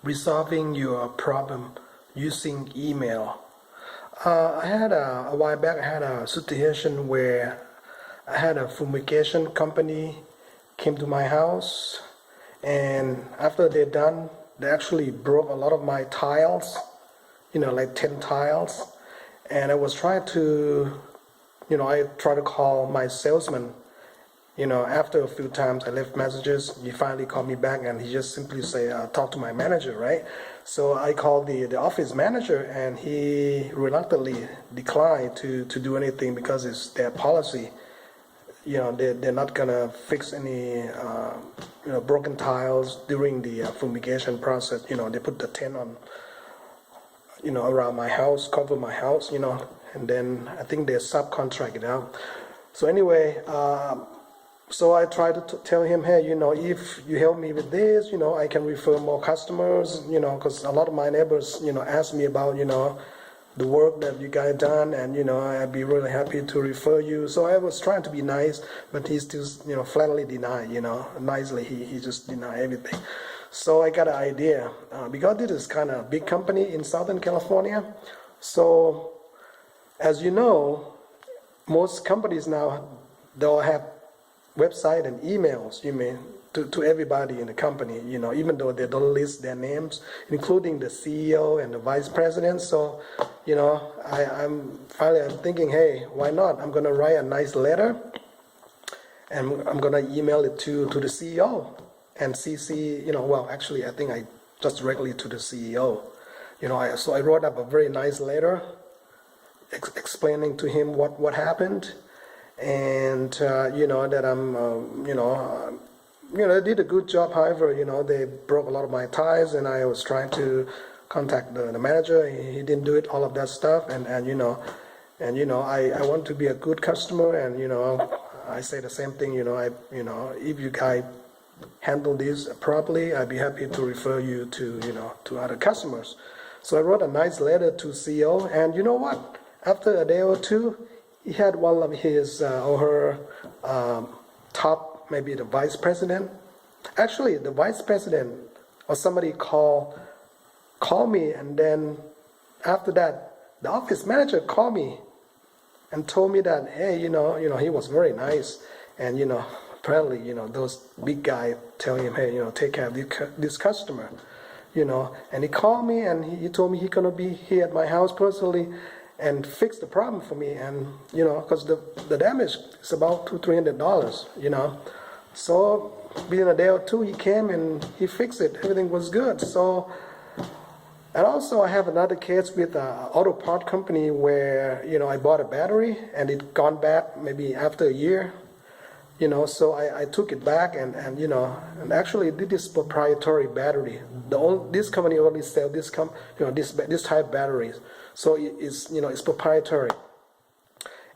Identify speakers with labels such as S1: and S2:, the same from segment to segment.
S1: resolving your problem using email. I had a while back. I had a situation where I had a fumigation company came to my house, and after they're done, they actually broke a lot of my tiles, like 10 tiles. And I was trying to, I tried to call my salesman. After a few times I left messages, he finally called me back, and he just simply say, talk to my manager, right? So I called the office manager, and he reluctantly declined to do anything because it's their policy. They're not gonna fix any broken tiles during the fumigation process. They put the tent on, around my house, cover my house, and then I think they subcontract it out. So anyway, so I tried to tell him, hey, if you help me with this, I can refer more customers, because a lot of my neighbors, ask me about, the work that you guys done, and I'd be really happy to refer you. So I was trying to be nice, but he still flatly denied. Nicely he just denied everything. So I got an idea, because this is kind of a big company in Southern California. So as you know, most companies now, they'll have website and emails, to everybody in the company, even though they don't list their names, including the CEO and the vice president. So, I'm thinking, hey, why not? I'm gonna write a nice letter, and I'm gonna email it to the CEO and CC. Actually, I think I just directly to the CEO. So I wrote up a very nice letter, explaining to him what happened, and that I'm they did a good job. However, they broke a lot of my ties, and I was trying to contact the manager. He didn't do it, all of that stuff, and I want to be a good customer, and I say the same thing. If you guys handle this properly, I'd be happy to refer you to other customers. So I wrote a nice letter to CEO, and you know what? After a day or two, he had one of his or her top, maybe the vice president. Actually, the vice president or somebody call me, and then after that, the office manager called me and told me that, hey, he was very nice, and apparently, those big guys tell him, hey, take care of this customer, and he called me, and he told me he's gonna be here at my house personally and fix the problem for me, and because the damage is about $200-300, So within a day or two, he came and he fixed it. Everything was good. So, and also I have another case with an auto part company where I bought a battery and it gone bad maybe after a year. So I took it back, and actually this proprietary battery. This company only sell this this type of batteries. So it's proprietary.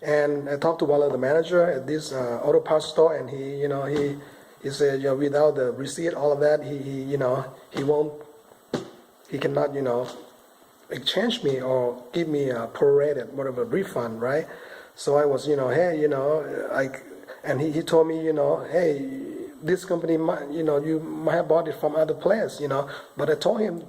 S1: And I talked to one of the manager at this auto parts store, and he said, without the receipt, all of that, he cannot, exchange me or give me a prorated, whatever, refund, right? So I was, hey, and he told me, hey, this company, you might have bought it from other place, but I told him,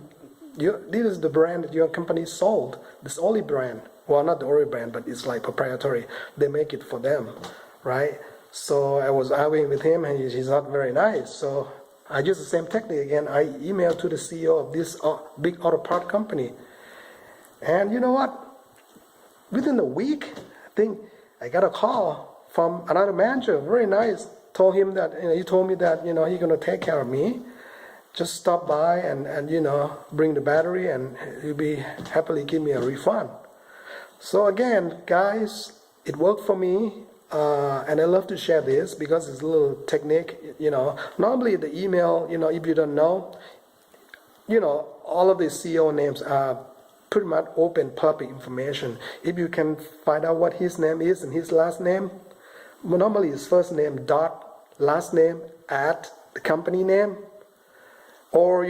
S1: this is the brand that your company sold, this only brand. Well, not the only brand, but it's like proprietary. They make it for them, right? So I was arguing with him, and he's not very nice. So I used the same technique again. I emailed to the CEO of this big auto part company. And you know what? Within a week, I think I got a call from another manager, very nice. Told him that, he told me that, he's going to take care of me. Just stop by and bring the battery, and he'll be happily give me a refund. So again, guys, it worked for me, and I love to share this because it's a little technique. Normally the email, if you don't know, all of the CEO names are pretty much open public information. If you can find out what his name is and his last name, normally his first name dot last name at the company name, or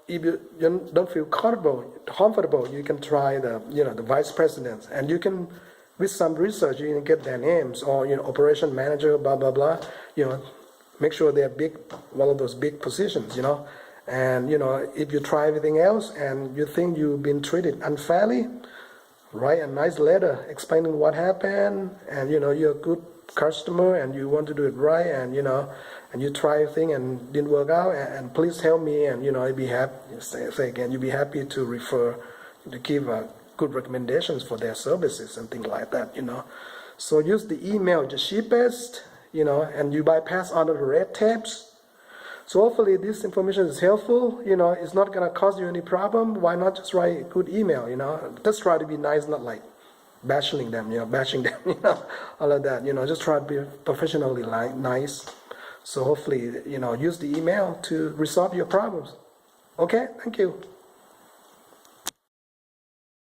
S1: if you don't feel comfortable, you can try the vice presidents, and you can, with some research, you can get their names, or operation manager, blah blah blah. Make sure they're big, one of those big positions, And if you try everything else and you think you've been treated unfairly, write a nice letter explaining what happened, and you're a good customer and you want to do it right, and and you try everything and didn't work out, and please help me, and I'd be happy. Say again, you'd be happy to refer, to give good recommendations for their services and things like that. So use the email, the cheapest, and you bypass all of the red tapes. So hopefully this information is helpful. It's not gonna cause you any problem. Why not just write a good email? Just try to be nice, not like bashing them. All of that. Just try to be professionally nice. So hopefully, use the email to resolve your problems. Okay, thank you.